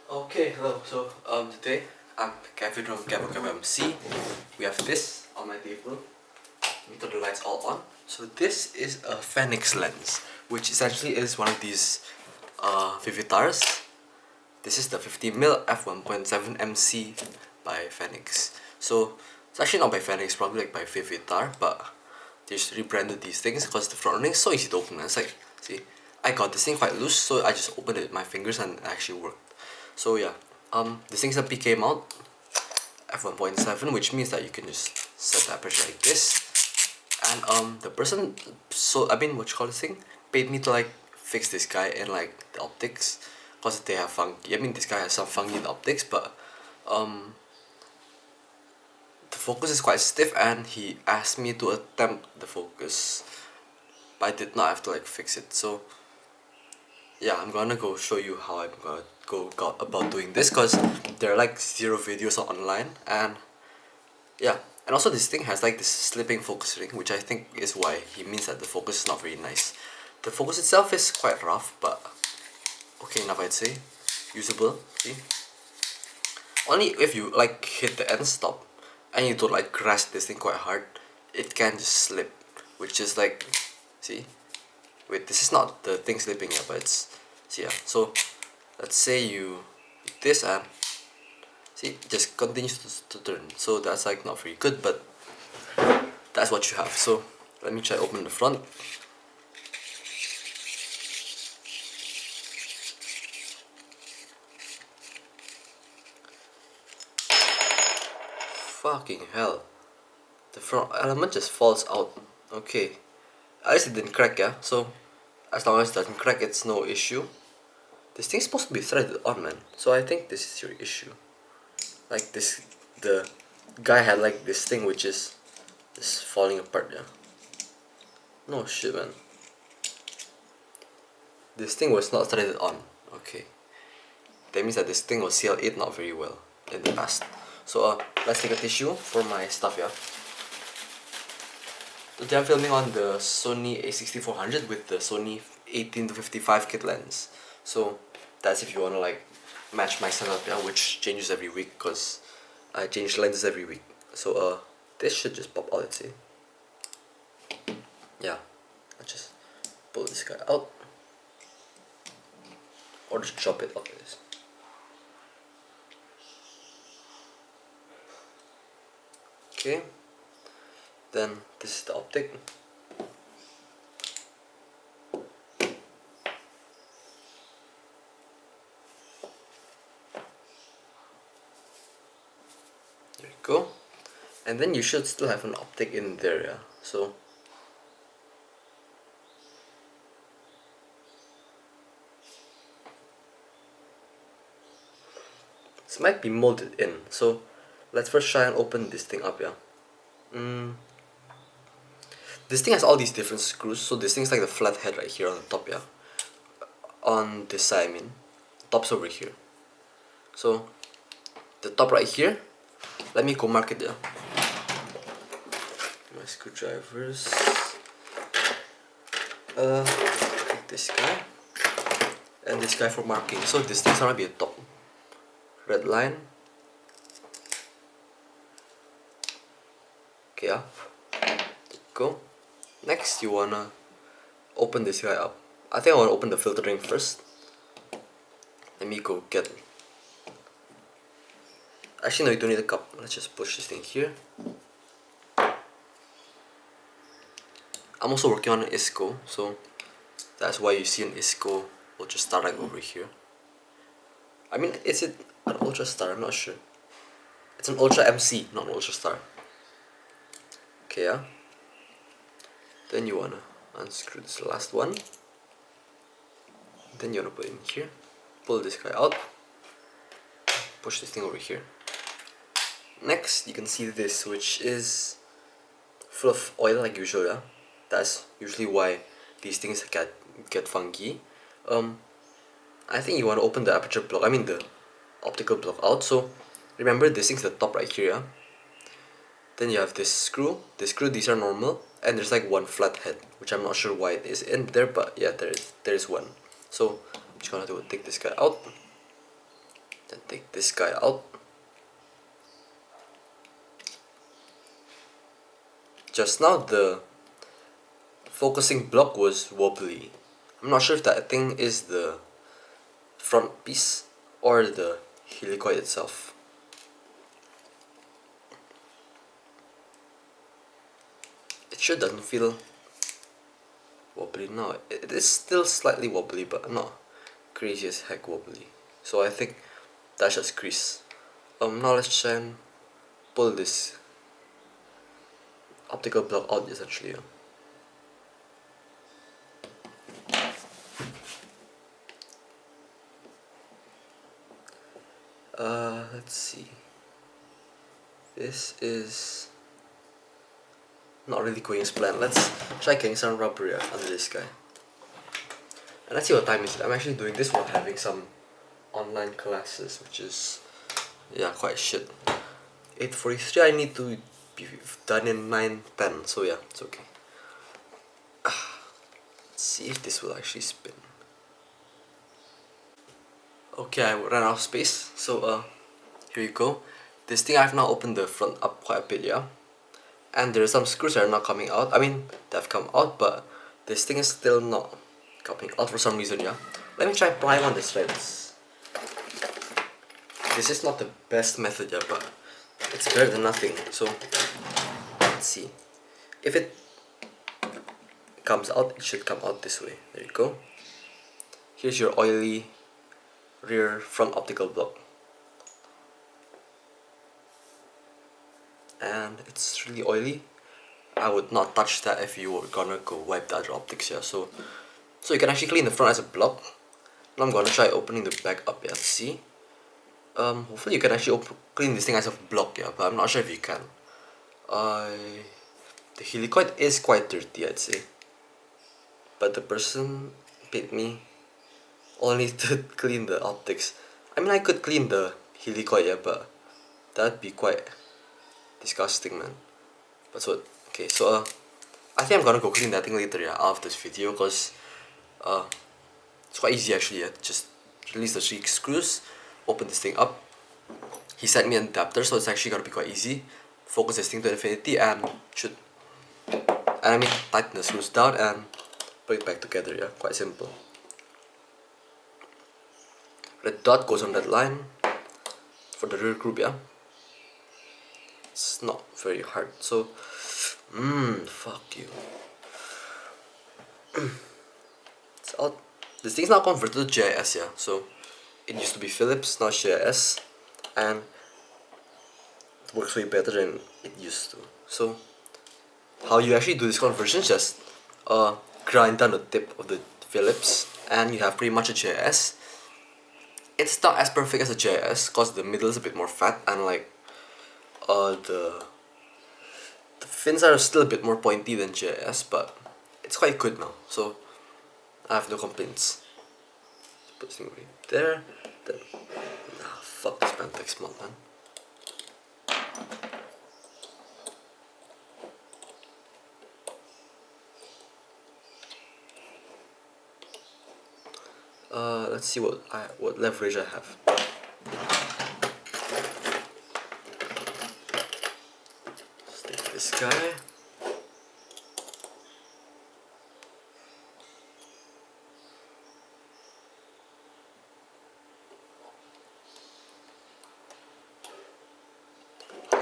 Okay, hello. So today I'm Kevin from MC. We have this on my table. Let me turn the lights all on. So this is a Phenix lens, which essentially is one of these Vivitars. This is the 50mm f1.7 MC by Phenix. So it's actually not by Phenix, probably like by Vivitar, but they just rebranded these things because the front running is so easy to open. It's like, see, I got this thing quite loose, so I just opened it with my fingers and it actually worked. So yeah, this thing's a PK mount, f1.7, which means that you can just set the aperture like this. And the person, what you call this thing, paid me to like fix this guy and like the optics, cause they have fungi. I mean, this guy has some fungi in the optics, but the focus is quite stiff, and he asked me to attempt the focus, but I did not have to like fix it. So yeah, I'm gonna go show you how I'm gonna go about doing this, cause there are like 0 videos online, and yeah, and also this thing has like this slipping focus ring, which I think is why he means that the focus is not very nice. The focus itself is quite rough, but okay enough, I'd say. Usable, see? Only if you like hit the end stop and you don't like grasp this thing quite hard, it can just slip, which is like, see? Wait, this is not the thing slipping here, but it's, see, yeah. So let's say you hit this and see, it just continues to turn. So that's like not very good, but that's what you have. So let me try open the front. Fucking hell, the front element just falls out. Okay, at least it didn't crack, yeah. So as long as it doesn't crack, it's no issue. This thing's supposed to be threaded on, man. So I think this is your issue. Like this, the guy had like this thing which is just falling apart, yeah. No shit, man. This thing was not threaded on. Okay. That means that this thing was CLA not very well in the past. So let's take a tissue for my stuff, yeah. Today I'm filming on the Sony a6400 with the Sony 18-55 kit lens. So that's if you wanna like match my setup, yeah, which changes every week because I change lenses every week. So this should just pop out, let's see. Yeah, I'll just pull this guy out, or just chop it out like this. Okay, then this is the optic. There you go. And then you should still have an optic in there, yeah. So this might be molded in. So let's first try and open this thing up, yeah. This thing has all these different screws. So this thing's like the flat head right here on the top, yeah. On this side, I mean, the top's over here. So the top right here, let me go mark it, yeah. My screwdrivers. Take this guy and this guy for marking. So this thing's gonna be a top. Red line. Okay, up. Go. Next, you wanna open this guy up. I think I wanna open the filter ring first. Let me go get. Actually, no, you don't need a cup. Let's just push this thing here. I'm also working on an ISCO, so that's why you see an ISCO Ultra Star like over here. I mean, is it an Ultra Star? I'm not sure. It's an Ultra MC, not an Ultra Star. Okay, yeah. Then you wanna unscrew this last one. Then you wanna put it in here. Pull this guy out. Push this thing over here. Next, you can see this, which is full of oil like usual, yeah. That's usually why these things get funky. I think you want to open the aperture block, I mean the optical block out. So remember, this thing's the top right here, yeah. Then you have this screw. These are normal, and there's like one flat head, which I'm not sure why it is in there, but yeah, there is one. So I'm just gonna take this guy out. and take this guy out. Just now the focusing block was wobbly. I'm not sure if that thing is the front piece or the helicoid itself. It sure doesn't feel wobbly now. It is still slightly wobbly, but not crazy as heck wobbly. So I think that's just grease. Now let's try and pull this optical block out essentially. Let's see. This is not really going as planned. Let's try getting some rubber under this guy. And let's see what time is it. I'm actually doing this while having some online classes, which is, yeah, quite shit. 8:43, I need to be done in 9:10, so yeah, it's okay. Let's see if this will actually spin. Okay, I ran out of space, so here you go. This thing, I've now opened the front up quite a bit, yeah. And there are some screws that are not coming out. I mean, they've come out, but this thing is still not coming out for some reason, yeah. Let me try prying on the threads. This is not the best method, yeah, but it's better than nothing. So let's see. If it comes out, it should come out this way. There you go. Here's your oily rear front optical block. And it's really oily. I would not touch that if you were gonna go wipe the other optics, yeah. So you can actually clean the front as a block. Now I'm gonna try opening the back up, yeah. See, hopefully you can actually clean this thing as a block, yeah. But I'm not sure if you can. The helicoid is quite dirty, I'd say. But the person paid me only to clean the optics. I mean, I could clean the helicoid, yeah, but that'd be quite disgusting, man. But so okay, so I think I'm gonna go clean that thing later, yeah, after this video, cause it's quite easy actually, yeah. Just release the 3 screws, open this thing up. He sent me an adapter, so it's actually gonna be quite easy. Focus this thing to infinity and tighten the screws down and put it back together, yeah. Quite simple. Red dot goes on that line for the rear group, yeah. It's not very hard, so fuck you. It's out. This thing's now converted to GIS, yeah. So it used to be Philips, now GIS, and it works way better than it used to. So how you actually do this conversion is just grind down the tip of the Philips and you have pretty much a GIS. It's not as perfect as a GIS because the middle is a bit more fat and like the fins are still a bit more pointy than GIS, but it's quite good now, so I have no complaints. Put this thing right there. Then, fuck this Pentax mod, man. Let's see what leverage I have. Let's take this guy.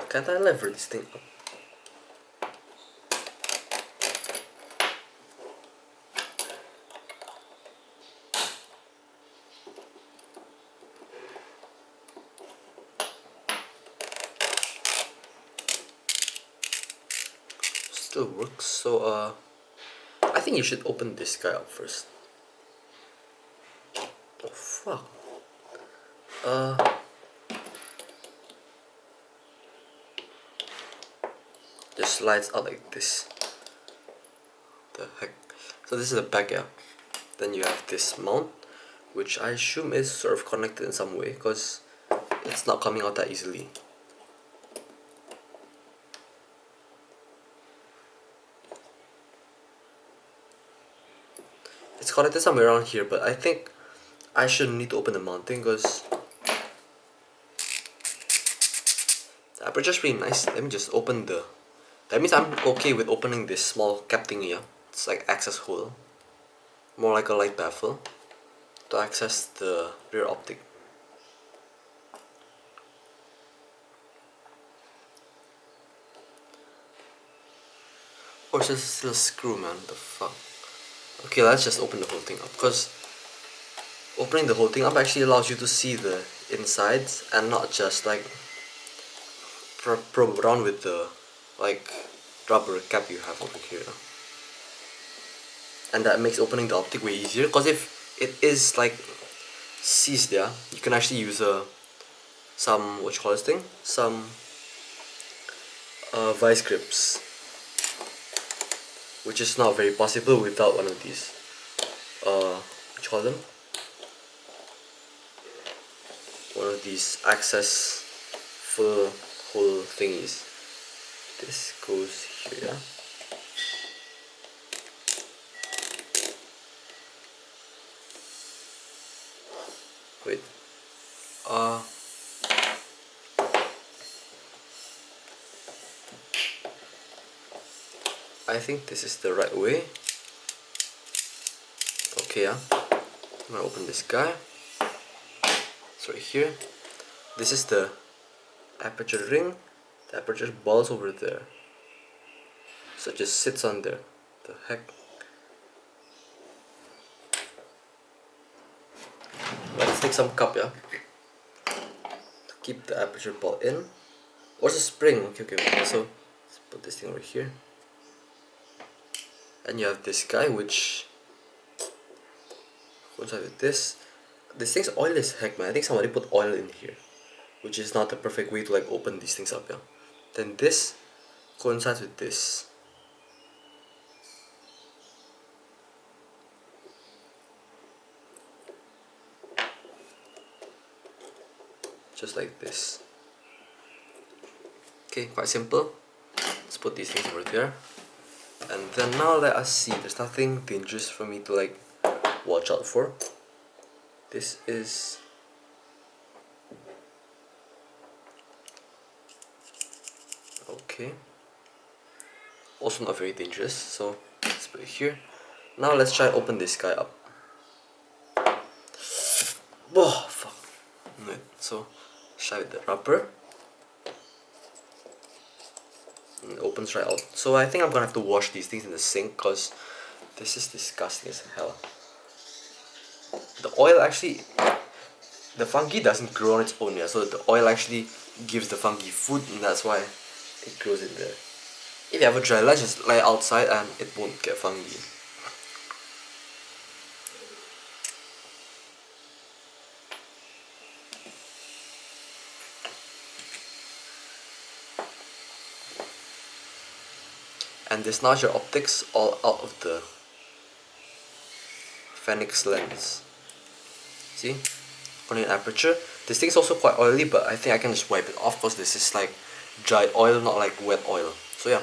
Can't I lever this thing up? Still works, so I think you should open this guy up first. Oh fuck. Just slides out like this. The heck. So this is the back, yeah. Then you have this mount, which I assume is sort of connected in some way because it's not coming out that easily. It's connected somewhere around here, but I think I shouldn't need to open the mounting because The aperture's pretty nice. Let me just open the... That means I'm okay with opening this small cap thing here. It's like access hole. More like a light baffle to access the rear optic. Or is this still a screw, man? The fuck? Okay, let's just open the whole thing up, because opening the whole thing up actually allows you to see the insides and not just like probe around with the like rubber cap you have over here. And that makes opening the optic way easier, because if it is like seized there, you can actually use some, what you call this thing? Some vice grips, which is not very possible without one of these what you call them? One of these access full hole thingies. This goes here. Wait. I think this is the right way. Okay, I'm gonna open this guy. It's right here. This is the aperture ring. The aperture ball's over there. So it just sits on there. The heck? Let's take some cup, yeah? To keep the aperture ball in. Or it's a spring. Okay. So let's put this thing over here. And you have this guy, which coincides with this. This thing's oily as heck, man. I think somebody put oil in here, which is not the perfect way to like open these things up, yeah. Then this coincides with this. Just like this. Okay, quite simple. Let's put these things over there. And then now let us see. There's nothing dangerous for me to like watch out for. This is okay. Also not very dangerous. So let's put it here. Now let's try and open this guy up. Oh fuck. Right. So try with the rubber. And it opens right out. So I think I'm gonna have to wash these things in the sink, because this is disgusting as hell. The oil actually, the fungi doesn't grow on its own, yeah, so the oil actually gives the fungi food, and that's why it grows in there. If you have a dry line, just lie outside and it won't get fungi. And this now is your optics all out of the Phenix lens. See? On an aperture. This thing is also quite oily, but I think I can just wipe it off, because this is like dried oil, not like wet oil. So yeah,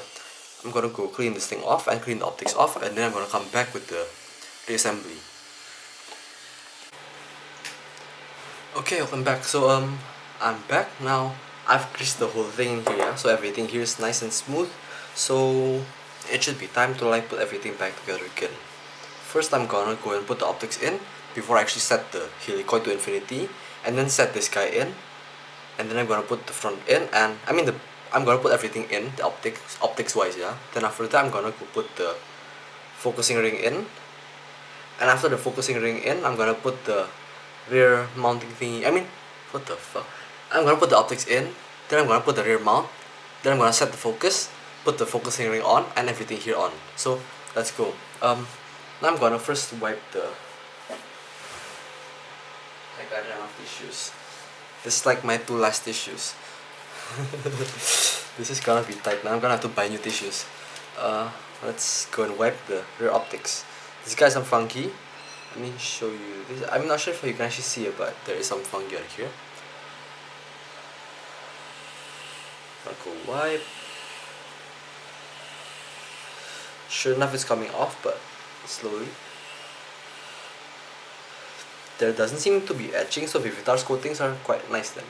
I'm gonna go clean this thing off and clean the optics off, and then I'm gonna come back with the reassembly. Okay, welcome back. So I'm back now. I've greased the whole thing in here, so everything here is nice and smooth. So it should be time to like put everything back together again. First, I'm gonna go and put the optics in before I actually set the helicoid to infinity, and then set this guy in, and then I'm gonna put the front in, and I'm gonna put everything in the optics wise, yeah. Then after that, I'm gonna go put the focusing ring in, and after the focusing ring in, I'm gonna put the rear mounting thingy. What the fuck? I'm gonna put the optics in, then I'm gonna put the rear mount, then I'm gonna set the focus, put the focusing ring on, and everything here on. So let's go. Now I'm gonna first wipe the... I got enough tissues. This is like my two last tissues. This is gonna be tight now. I'm gonna have to buy new tissues. Let's go and wipe the rear optics. This guy's some fungi. Let me show you this. I'm not sure if you can actually see it, but there is some fungi on here. I'll go wipe. Sure enough, it's coming off, but slowly. There doesn't seem to be etching, so Vivitar's coatings are quite nice then.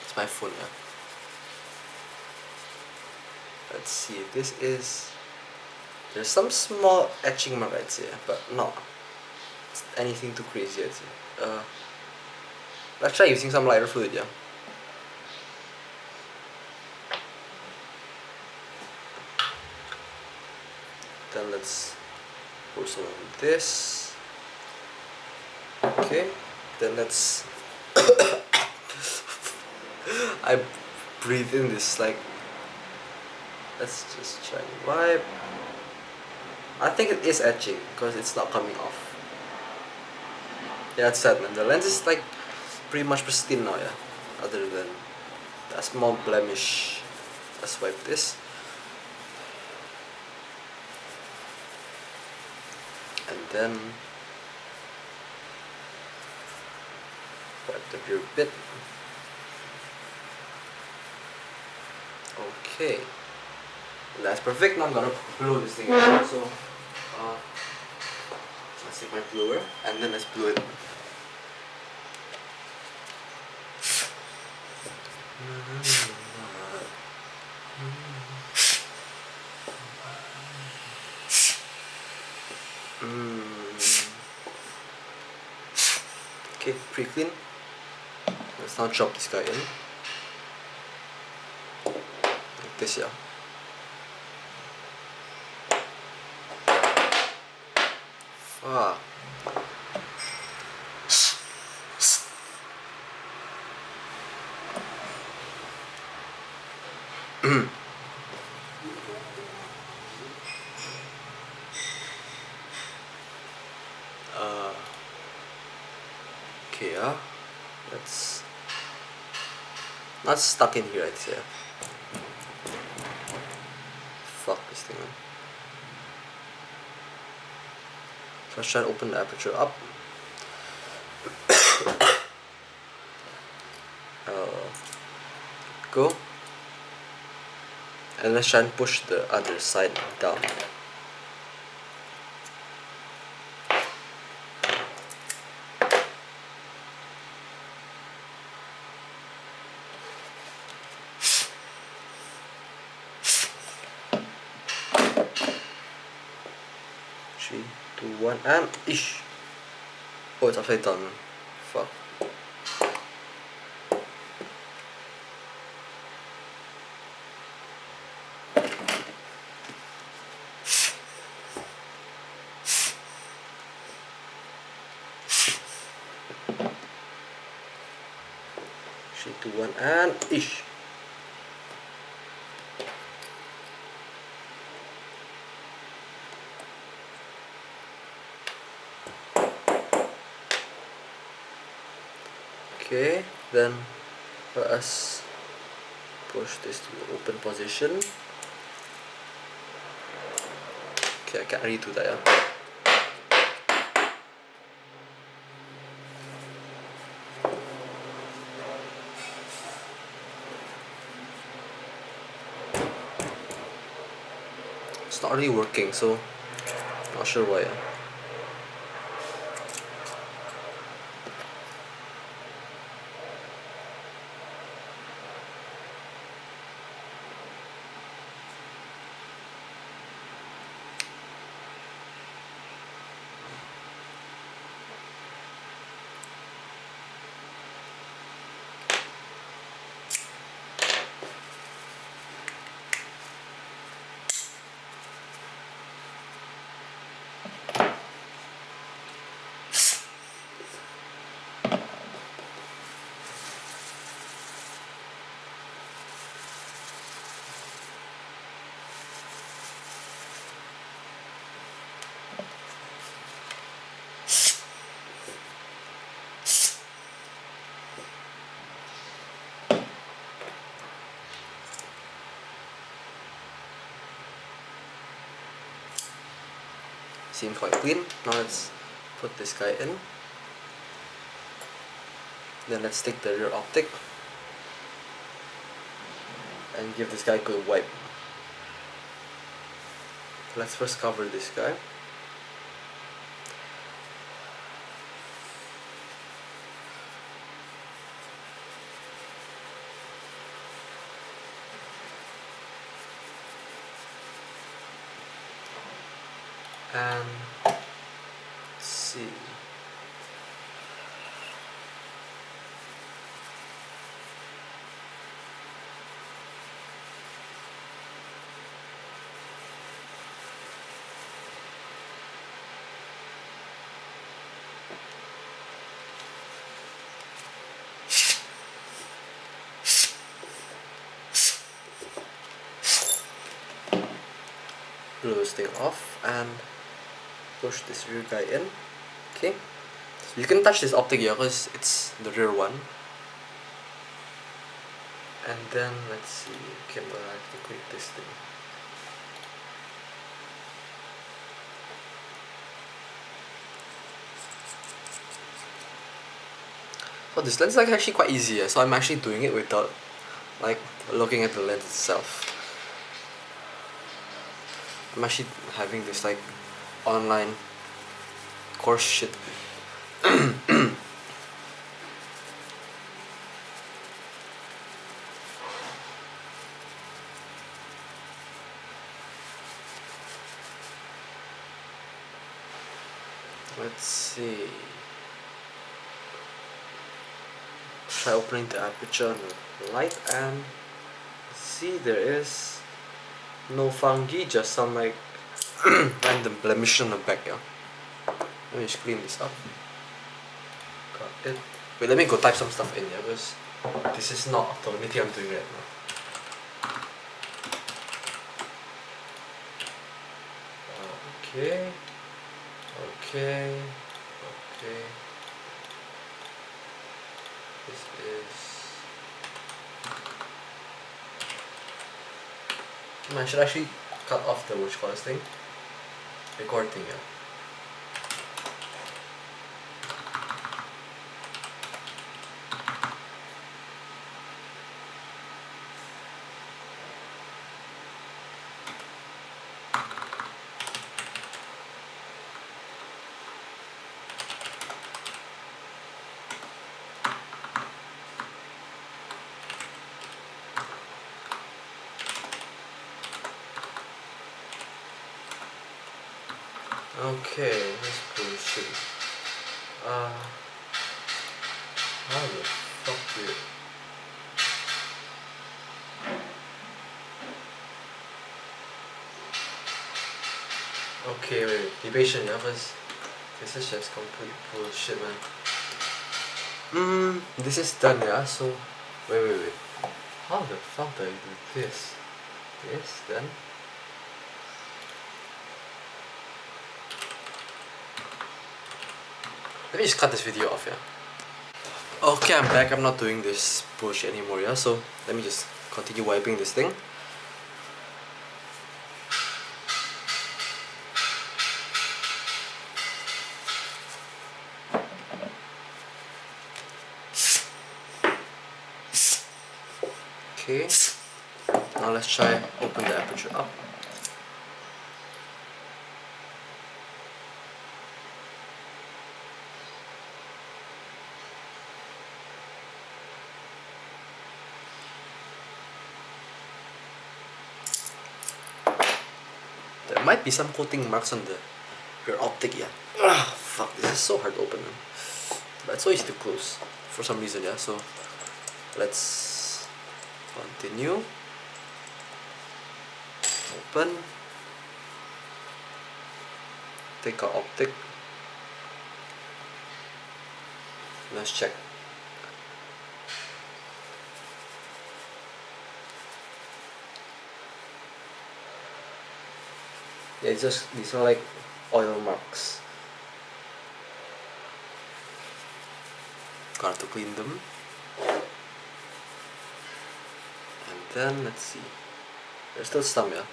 It's my phone now. Let's see, this is, there's some small etching mark right here, but not anything too crazy yet. Let's try using some lighter fluid, yeah. Then let's pour some of this. Okay, then let's I breathe in this, like, let's just try and wipe. I think it is etching because it's not coming off. Yeah, it's sad, man. The lens is like pretty much pristine now, yeah. Other than a small blemish. Let's wipe this. And then wipe the rear bit. Okay. That's perfect. Now I'm gonna blow this thing out. So let's take my blower and then let's blow it. Okay, pretty clean. Let's now chop this guy in. Like this, yeah. Fuck. Okay, yeah. That's not stuck in here, I'd say. Fuck this thing, man. So let's try and open the aperture up. Go. And let's try and push the other side down. Three, two, one, and ish. Oh, it's upside down. Fuck. Three, two, one, and ish. Okay, then let us push this to the open position. Okay, I can't redo that, yeah. It's not really working, so not sure why. Yeah. Seems quite clean. Now let's put this guy in. Then let's take the rear optic. and give this guy a good wipe. Let's first cover this guy. And let's see. Blow this thing off and push this rear guy in. Okay, so you can touch this optic here because it's the rear one. And then let's see, okay, I'm gonna have to click this thing. So this lens is like actually quite easy, so I'm actually doing it without like looking at the lens itself. I'm actually having this like online course shit. Let's see. Try opening the aperture on the light and see there is no fungi, just some like random blemish on the back. Yeah. Let me just clean this up. Got it. Wait, let me go type some stuff in here because this is not the only thing I'm doing right now. Okay. Okay. Okay. This is. I should actually cut off the watch colors thing. Record thing, yeah. Okay, that's bullshit. How the fuck did... Okay, wait, be patient, yeah, because this is just complete bullshit, man. This is done, yeah, so... Wait. How the fuck do I do this? This, then? Let me just cut this video off, yeah. Okay, I'm back. I'm not doing this bullshit anymore, yeah. So let me just continue wiping this thing. Okay. Now let's try open the aperture up. There might be some coating marks on the rear optic, yeah. Ugh, fuck, this is so hard to open, man. But it's so easy to close for some reason, yeah. So let's continue. Open. Take our optic. Let's check. Yeah, it's just, these are like oil marks. Got to clean them. And then, let's see. There's still some, yeah.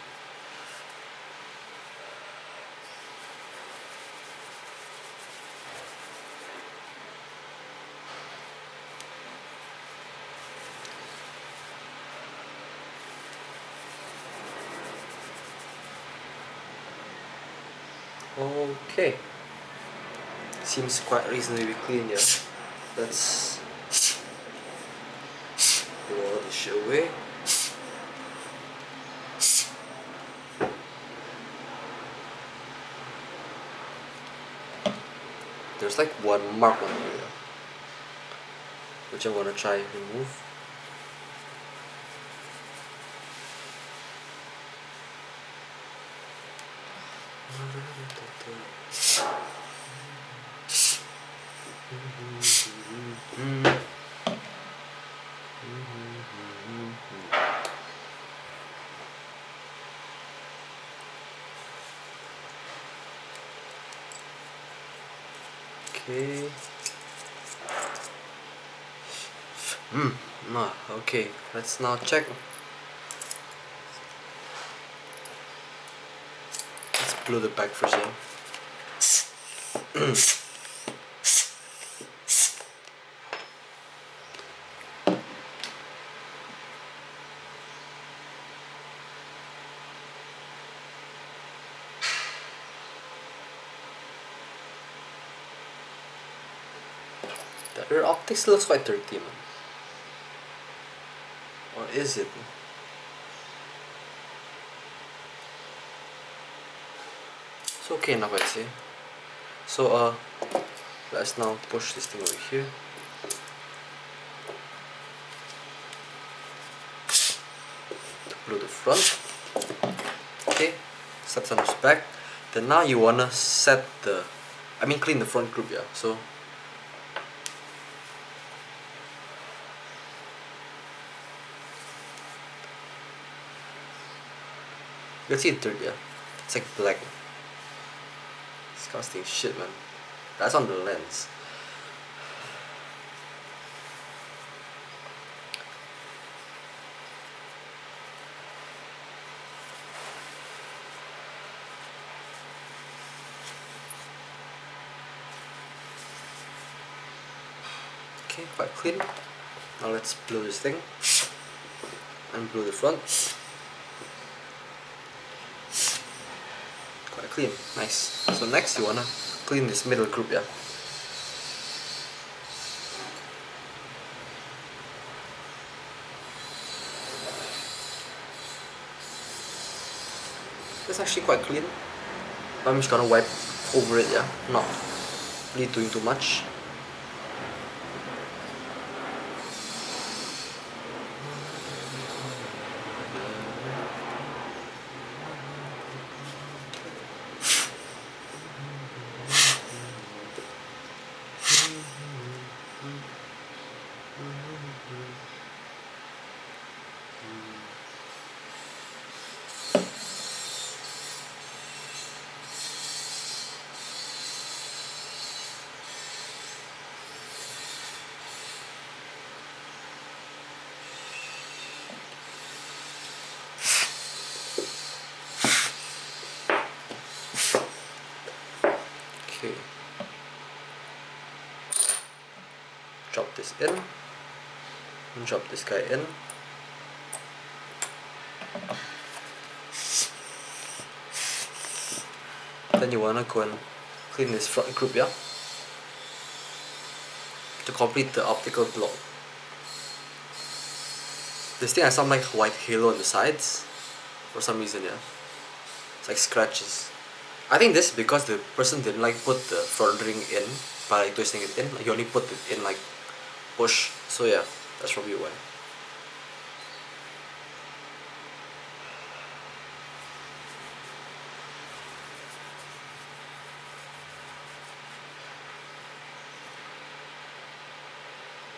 Okay, seems quite reasonably clean here. Let's blow all this shit away. There's like one mark on here, which I'm gonna try remove. Okay. No, okay. Let's now check. Let's blow the back first, yeah. The rear optics looks quite dirty, man. Or is it? It's okay enough, I'd say. So, let's now push this thing over here. To blow the front. Okay, steps on this back. Then now you wanna set the, clean the front group, yeah. So, you can see it dirty, yeah. It's like black. Disgusting shit, man. That's on the lens. Okay, quite clean. Now let's blow this thing and blow the front. Quite clean, nice. So next you wanna clean this middle group, yeah. It's actually quite clean. I'm just gonna wipe over it, yeah. Not really doing too much. Okay. Drop this in. And drop this guy in. Then you wanna go and clean this front group, yeah? To complete the optical block. This thing has some like white halo on the sides for some reason, yeah. It's like scratches. I think this is because the person didn't like put the front ring in by like twisting it in. Like he only put it in like push. So yeah, that's probably why.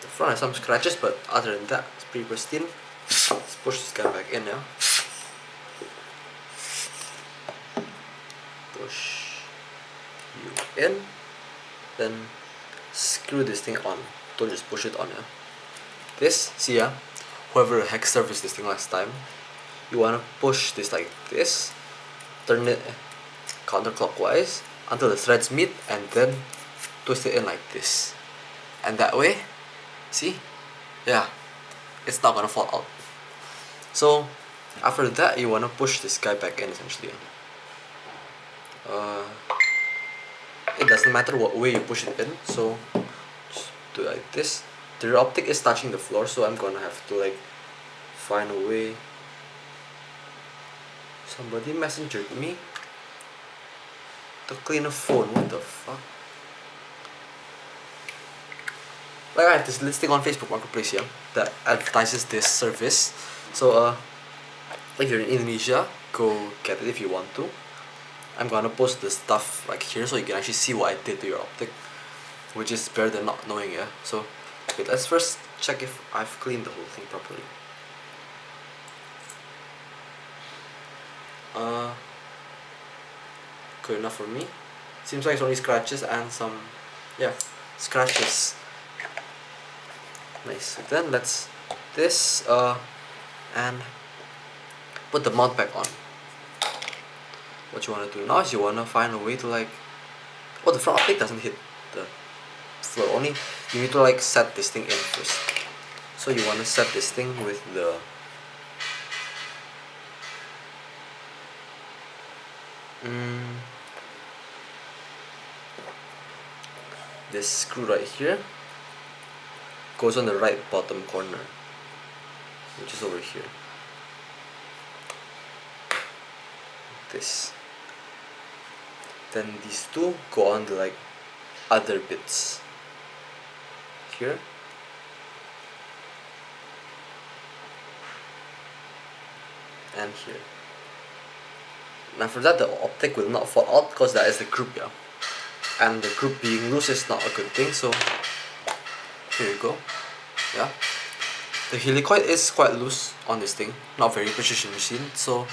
The front has some scratches, but other than that, it's pretty pristine. Let's push this guy back in now. Push you in, then screw this thing on. Don't just push it on, yeah. This, see, yeah, whoever the heck serviced this thing last time, you wanna push this like this, turn it counterclockwise until the threads meet, and then twist it in like this. And that way, see, yeah, it's not gonna fall out. So after that, you wanna push this guy back in essentially. it doesn't matter what way you push it in, so just do it like this. The rear optic is touching the floor, so I'm gonna have to like find a way. Somebody messengered me to clean a phone. What the fuck? Like, I have this listing on Facebook Marketplace here that advertises this service. So if you're in Indonesia, go get it if you want to. I'm gonna post the stuff like here so you can actually see what I did to your optic, which is better than not knowing it. So wait, let's first check if I've cleaned the whole thing properly. Good enough for me. Seems like it's only scratches and some, yeah, scratches. Nice. Then let's this and put the mount back on. What you wanna do now is you wanna find a way to like, oh, the front optic doesn't hit the floor. Only you need to like set this thing in first. So you wanna set this thing with the this screw right here goes on the right bottom corner, which is over here. This. Then these two go on the like other bits here. And here. Now for that, the optic will not fall out because that is the group, yeah. And the group being loose is not a good thing, so here you go. Yeah. The helicoid is quite loose on this thing, not very precision machine, so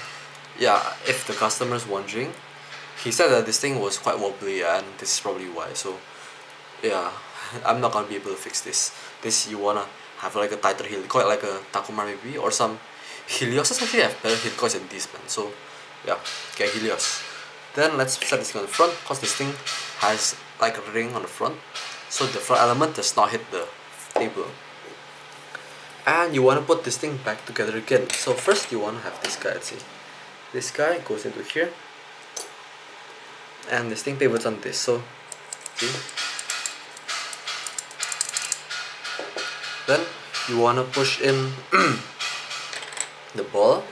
yeah, if the customer is wondering, he said that this thing was quite wobbly and this is probably why, so yeah, I'm not gonna be able to fix this. This you wanna have like a tighter helicoid, like a Takuma maybe, or some Helios actually have better helicoids than this, man, so yeah, get Helios. Then let's set this thing on the front, because this thing has like a ring on the front, so the front element does not hit the table. And you want to put this thing back together again. So first you want to have this guy, let's see. This guy goes into here, and this thing pivots on this, so see. Then you want to push in the ball.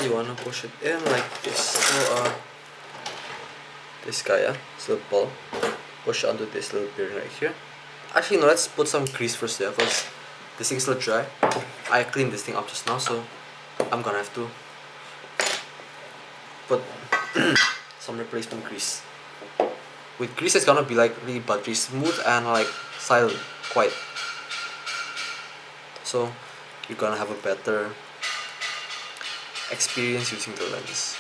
You want to push it in like this. So this guy, yeah, this little ball, push it onto this little bearing right here. Actually no, let's put some grease first there, because this thing's still dry. I cleaned this thing up just now, so I'm gonna have to put some replacement grease. With grease it's gonna be like really buttery smooth and like silent, quiet. So you're gonna have a better experience using the lens.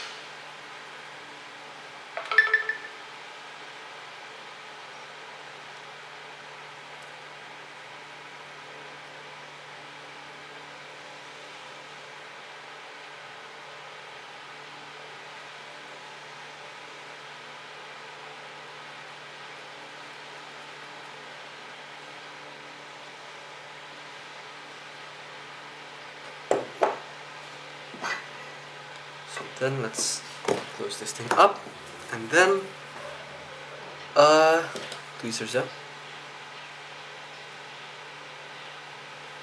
Then let's close this thing up, and then tweezers, yeah,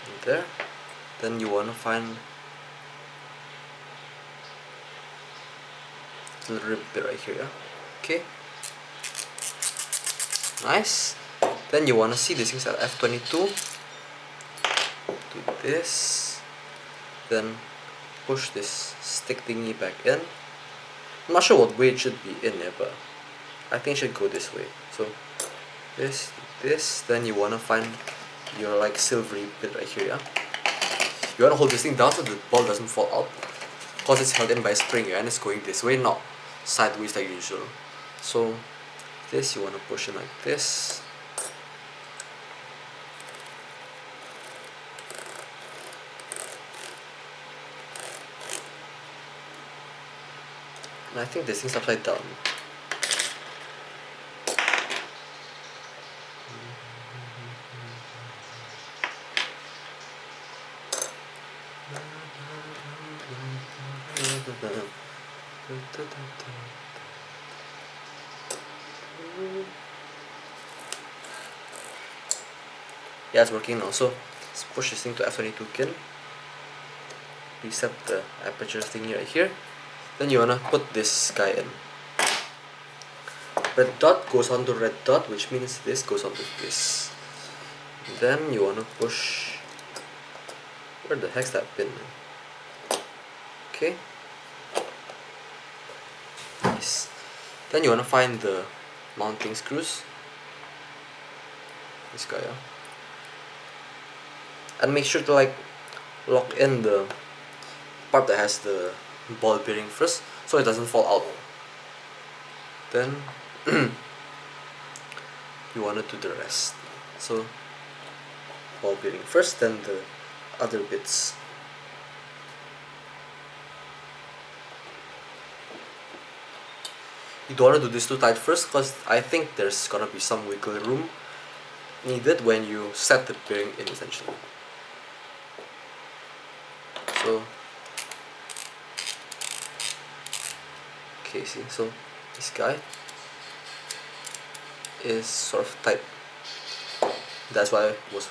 and there. Then you wanna find a little rib bit right here, yeah. Okay, nice. Then you wanna see this thing's at f22. Do this, then push this stick thingy back in. I'm not sure what way it should be in there, but I think it should go this way. So this, then you wanna find your like silvery bit right here, yeah. You wanna hold this thing down so the ball doesn't fall out, because it's held in by a spring, yeah, and it's going this way, not sideways like usual. So this you wanna push in like this. And I think this thing's upside down. Yeah, it's working now. So let's push this thing to F22 again. Reset the aperture thing right here. Then you wanna put this guy in. Red dot goes onto red dot, which means this goes onto this. Then you wanna push. Where the heck's that pin? Okay. Nice. Then you wanna find the mounting screws. This guy, yeah. And make sure to like lock in the part that has the ball bearing first, so it doesn't fall out. Then you wanna do the rest. So ball bearing first, then the other bits. You don't want to do this too tight first, because I think there's gonna be some wiggle room needed when you set the bearing in, essentially. So okay, see, so this guy is sort of tight. That's what I was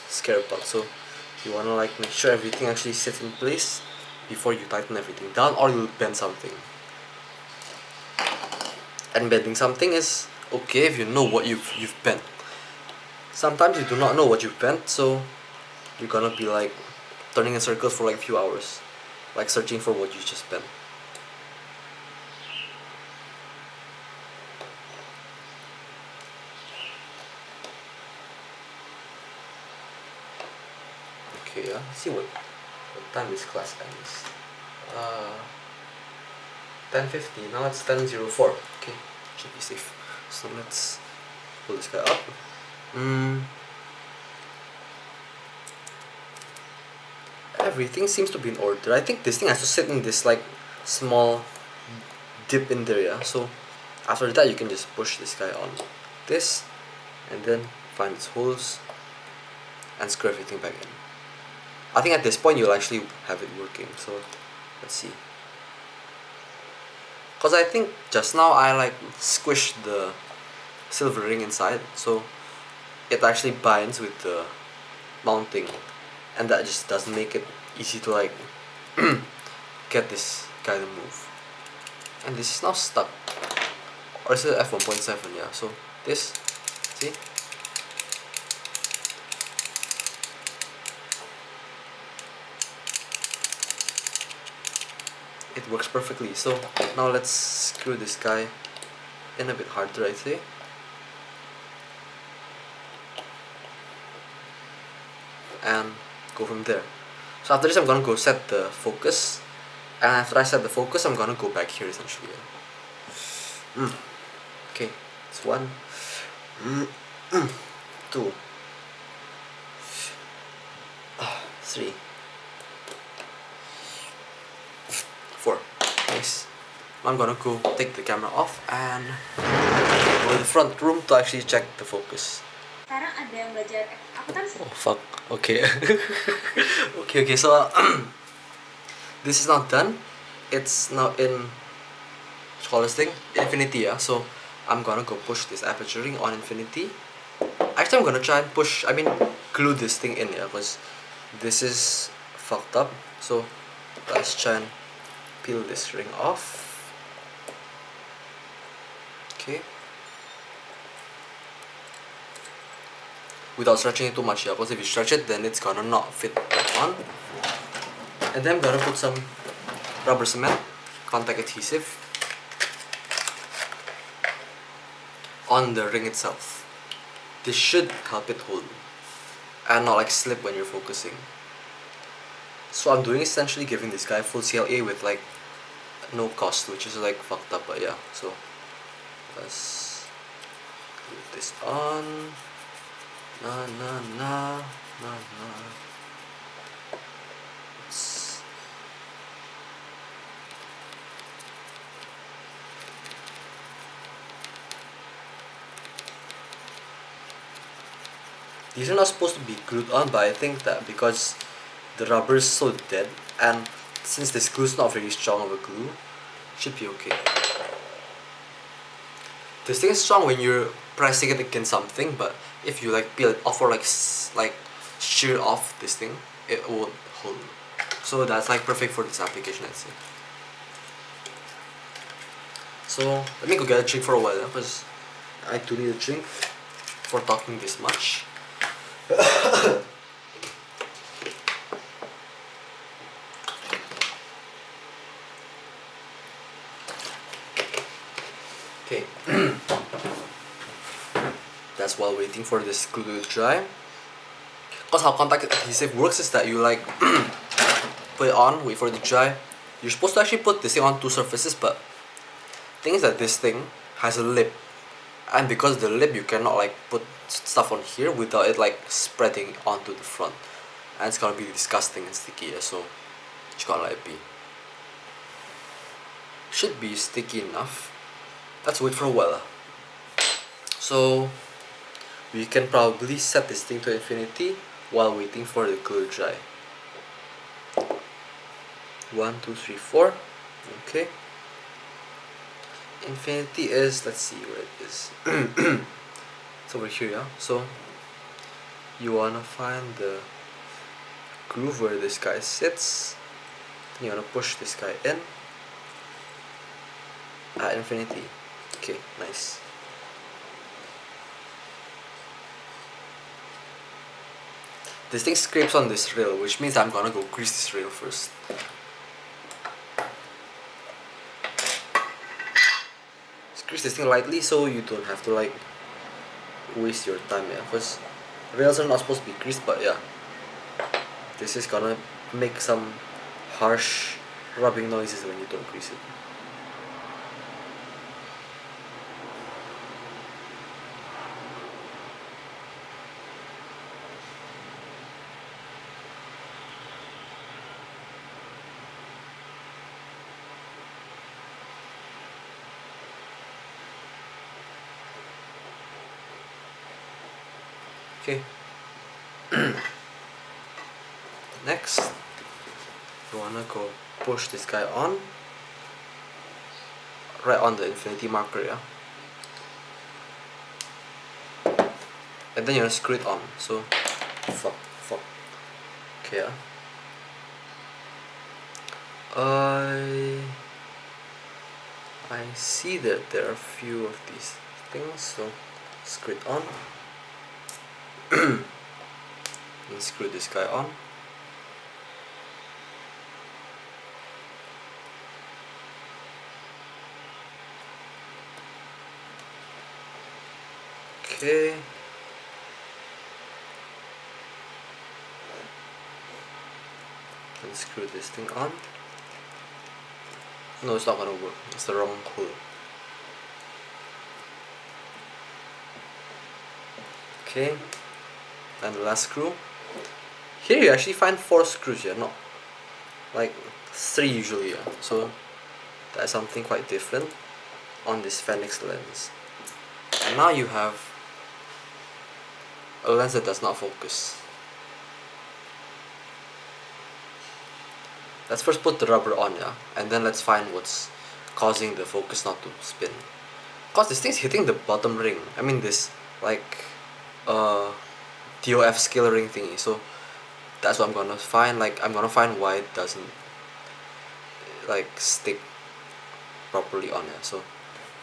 scared about. So you wanna like make sure everything actually sits in place before you tighten everything down, or you'll bend something. And bending something is okay if you know what you've bent. Sometimes you do not know what you've bent, so you're gonna be like turning in circles for like a few hours, like searching for what you just bent. Okay, yeah. Let's see what time this class ends. 10:50. Now it's 10:04. Okay, should be safe. So let's pull this guy up. Everything seems to be in order. I think this thing has to sit in this like small dip in there, yeah. So after that you can just push this guy on this, and then find its holes and screw everything back in. I think at this point you'll actually have it working. So let's see. Cause I think just now I like squished the silver ring inside, so it actually binds with the mounting, and that just doesn't make it easy to like get this guy to move. And this is now stuck, or is it f1.7? Yeah. So this, see, it works perfectly. So now let's screw this guy in a bit harder, I'd say. And go from there. So after this I'm gonna go set the focus, and after I set the focus I'm gonna go back here, essentially. Okay, it's 1, 2, 3, 4. Nice. Now I'm gonna go take the camera off and go to the front room to actually check the focus. Sekarang ada yang belajar, aku kan. Oh fuck. Okay. okay. So this is not done. It's now in, what you call this thing? Infinity. Yeah. So I'm gonna go push this aperture ring on infinity. Actually, I'm gonna try and glue this thing in, yeah, because this is fucked up. So let's try and peel this ring off. Okay. Without stretching it too much, yeah, because if you stretch it, then it's gonna not fit back on. And then I'm gonna put some rubber cement, contact adhesive, on the ring itself. This should help it hold and not like slip when you're focusing. So I'm doing essentially giving this guy full CLA with like no cost, which is like fucked up, but yeah. So let's glue this on. These are not supposed to be glued on, but I think that because the rubber is so dead, and since this glue is not very strong of a glue, it should be okay. This thing is strong when you're pressing it against something, but if you like peel it off or like shear off this thing, it won't hold. So that's like perfect for this application, I'd say. So let me go get a drink for a while, because I do need a drink for talking this much. Okay. That's while waiting for this glue to dry. Because how contact adhesive works is that you like put it on, wait for it to dry. You're supposed to actually put this thing on two surfaces, but the thing is that this thing has a lip, and because the lip you cannot like put stuff on here without it like spreading onto the front, and it's gonna be disgusting and sticky. So just gotta let it be. Should be sticky enough. Let's wait for a while. So we can probably set this thing to infinity while waiting for the glue to dry. 1, 2, 3, 4. Okay. Infinity is, let's see where it is. It's over here, yeah. So you wanna find the groove where this guy sits. You wanna push this guy in at infinity. Okay, nice. This thing scrapes on this rail, which means I'm gonna go grease this rail first. Just grease this thing lightly so you don't have to like waste your time, yeah. Because rails are not supposed to be greased, but yeah. This is gonna make some harsh rubbing noises when you don't grease it. Okay. Next, you wanna go push this guy on, right on the infinity marker, yeah. And then you wanna screw it on. So, fuck. Okay, yeah. I see that there are a few of these things, so screw it on. And screw this guy on. Okay. And screw this thing on. No, it's not gonna work. It's the wrong hole. Okay. And the last screw. Here you actually find 4 screws here, not like 3 usually. Yeah. So that's something quite different on this Phenix lens. And now you have a lens that does not focus. Let's first put the rubber on, yeah, and then let's find what's causing the focus not to spin. Cause this thing's hitting the bottom ring. I mean this like DOF scale ring thingy. So that's what I'm gonna find. Like I'm gonna find why it doesn't like stick properly on it. So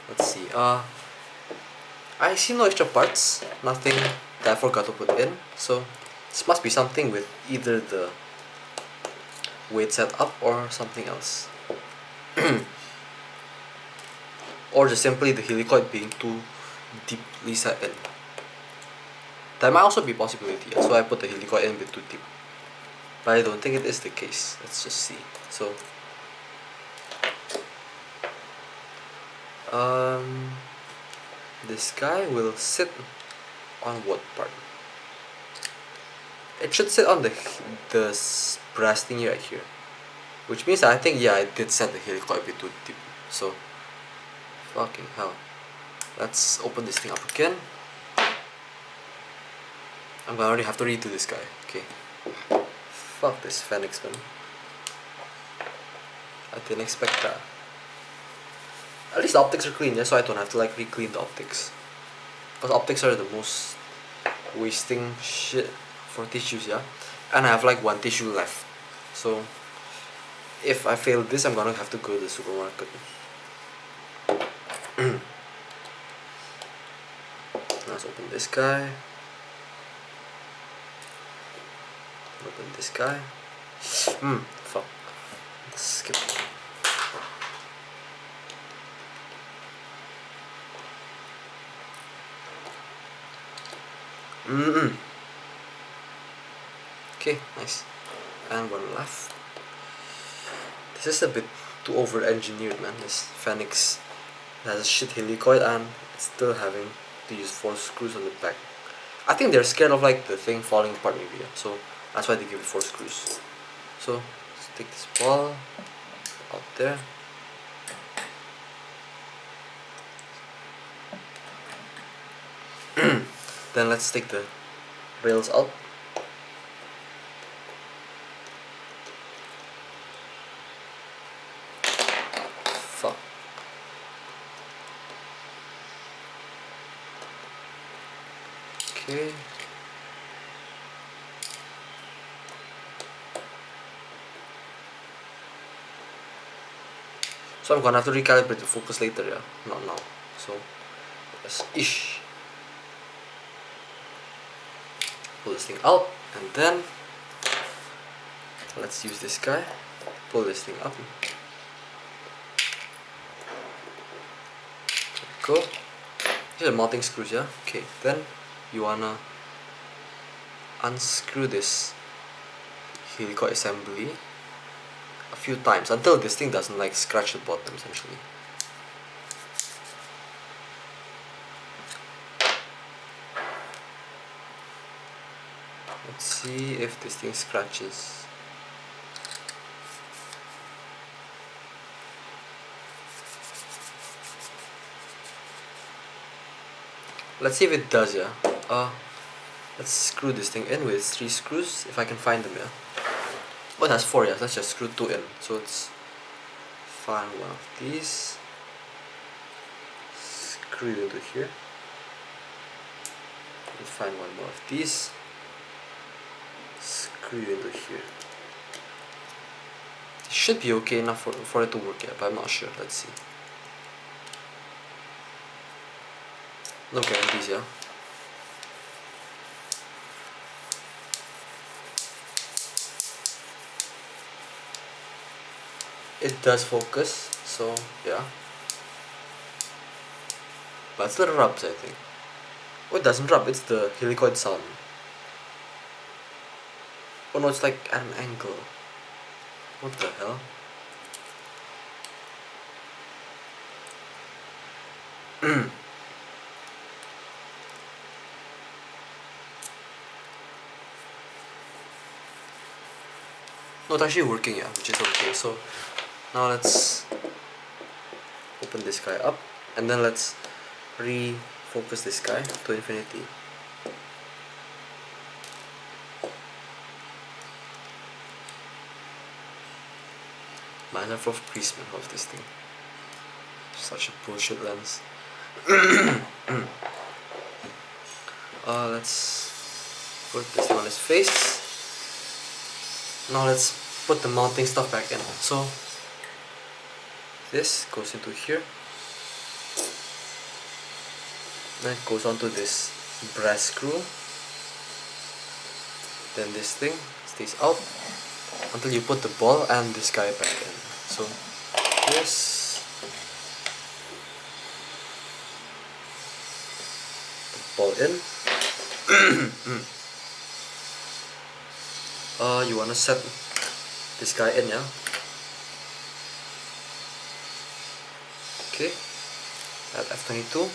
let's see. I see no extra parts. Nothing that I forgot to put in. So this must be something with either the weight set up or something else. Or just simply the helicoid being too deeply set in. That might also be a possibility, so I put the helicoid in a bit too deep. But I don't think it is the case. Let's just see. So this guy will sit on what part? It should sit on the brass thingy right here, which means I think, yeah, I did set the helicoid a bit too deep. So fucking hell. Let's open this thing up again. I'm gonna already have to redo this guy. Okay. Fuck this Phenix, man. I didn't expect that. At least the optics are clean, yeah, so I don't have to like re-clean the optics. Because optics are the most wasting shit for tissues, yeah. And I have like one tissue left, so if I fail this, I'm gonna have to go to the supermarket. Let's open this guy. Open this guy. Fuck. Let's skip. Okay, nice. And one left. This is a bit too over-engineered, man. This Phenix has a shit helicoid and it's still having to use 4 screws on the back. I think they're scared of like the thing falling apart maybe, yeah. So that's why they give it 4 screws. So let's take this ball out there. Then let's take the rails out. Fuck. Okay. So I'm gonna have to recalibrate the focus later, yeah, not now. So let's pull this thing out, and then let's use this guy, pull this thing up. There we go. These are mounting screws, yeah? Okay, then you wanna unscrew this helicoid assembly a few times until this thing doesn't like scratch the bottom essentially. Let's see if this thing scratches. Let's see if it does, yeah. Let's screw this thing in with 3 screws if I can find them, yeah. Oh, that's 4, yeah. Let's just screw 2 in. So let's find one of these. Screw it into here. Let's find one more of these. Screw it into here. It should be okay enough for it to work, yeah, but I'm not sure. Let's see. No guarantees, yeah. It does focus, so yeah. But it still rubs, I think. Oh, it doesn't rub, it's the helicoid sound. Oh no, it's like at an angle. What the hell? No, it's actually working, yeah, which is okay. So now let's open this guy up and then let's refocus this guy to infinity. Man, I'm full of policeman of this thing. Such a bullshit lens. Let's put this thing on his face. Now let's put the mounting stuff back in. So this goes into here. Then it goes onto this brass screw. Then this thing stays out until you put the ball and this guy back in. So this, the ball in. You wanna set this guy in, yeah? Okay, at F22.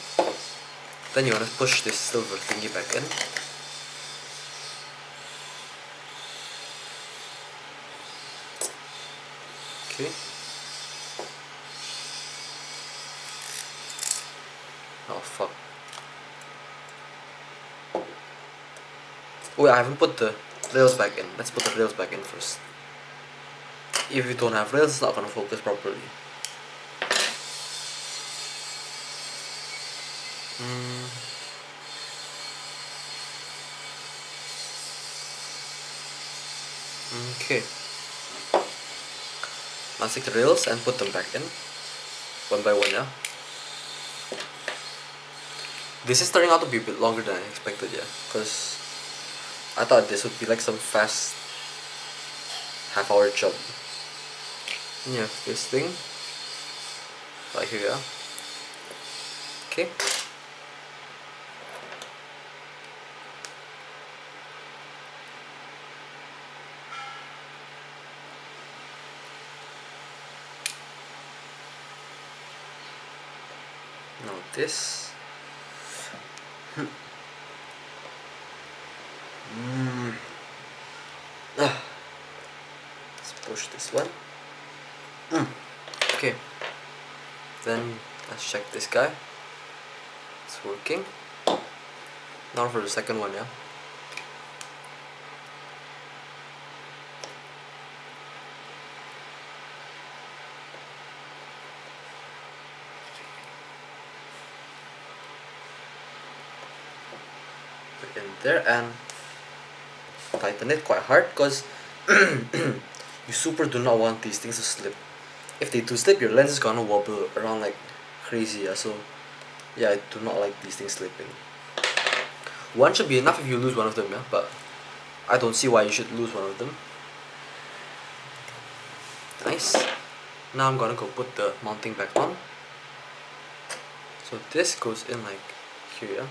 Then you wanna push this silver thingy back in. Okay. Oh fuck. Oh, I haven't put the rails back in. Let's put the rails back in first. If you don't have rails, it's not gonna focus properly. Okay. Now take the rails and put them back in, one by one, yeah. This is turning out to be a bit longer than I expected, yeah, because I thought this would be like some fast half-hour job. Yeah, this thing right here, yeah. Okay. Now this. Let's push this one. Okay. Then let's check this guy. It's working. Now for the second one, yeah. Put it in there and tighten it quite hard, because you super do not want these things to slip. If they do slip, your lens is gonna wobble around like crazy, yeah. So yeah, I do not like these things slipping. One should be enough if you lose one of them, yeah, but I don't see why you should lose one of them. Nice. Now I'm gonna go put the mounting back on. So this goes in like here, yeah.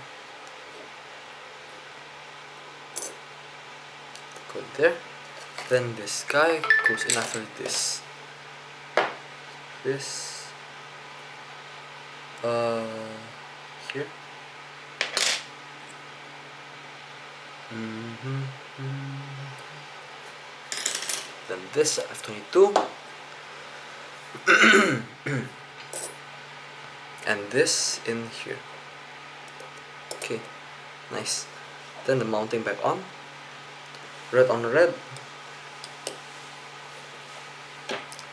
Go there. Then this guy goes in after this. This here. Then this F22. And this in here. Okay, nice. Then the mounting back on. Red on red.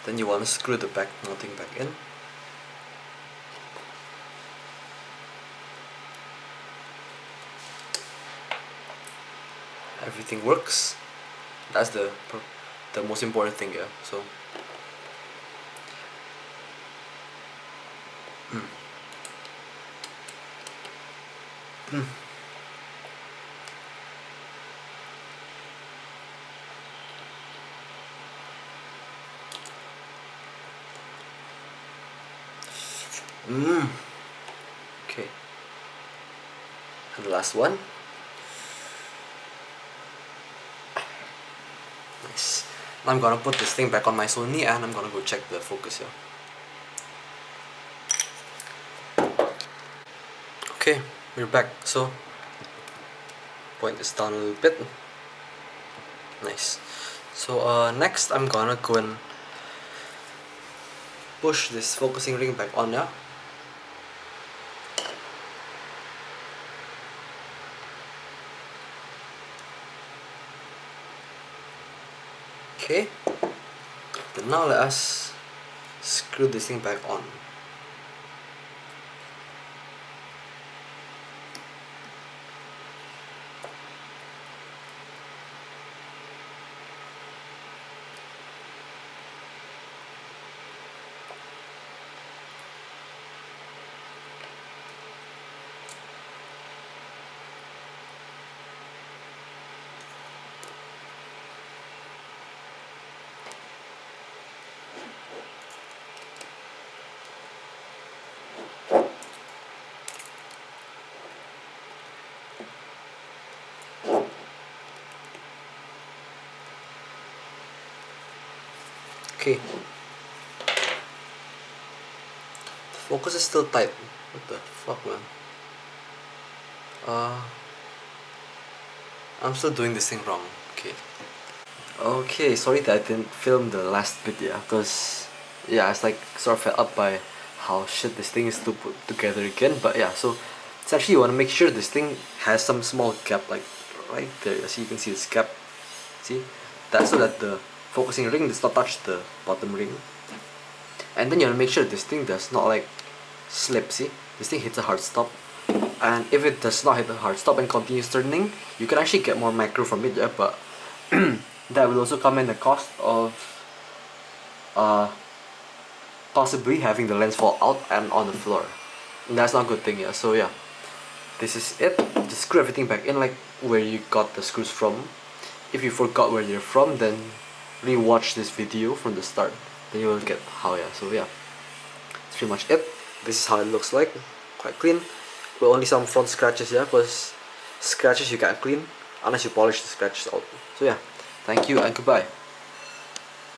Then you want to screw the back mounting back in. Everything works. That's the most important thing, yeah. So okay. And the last one. Nice. Now I'm gonna put this thing back on my Sony and I'm gonna go check the focus here. Okay, we're back. So point this down a little bit. Nice. So next I'm gonna go and push this focusing ring back on, yeah. Okay. Then now let us screw this thing back on. Okay. The focus is still tight. What the fuck, man? I'm still doing this thing wrong. Okay. Okay, sorry that I didn't film the last bit, yeah, because yeah, I was like sort of fed up by how shit this thing is to put together again. But yeah, so essentially you want to make sure this thing has some small gap, like right there. As you can see this gap. See? That's so that the focusing ring does not touch the bottom ring. And then you want to make sure this thing does not like slip. See? This thing hits a hard stop. And if it does not hit the hard stop and continues turning, you can actually get more macro from it, yeah, but that will also come in the cost of possibly having the lens fall out and on the floor. And that's not a good thing, yeah. So yeah, this is it. Just screw everything back in like where you got the screws from. If you forgot where they're from, then rewatch this video from the start. Then you will get how, yeah. So yeah, that's pretty much it. This is how it looks like. Quite clean. With only some front scratches, yeah, because scratches you can't clean unless you polish the scratches out. So yeah, thank you and goodbye.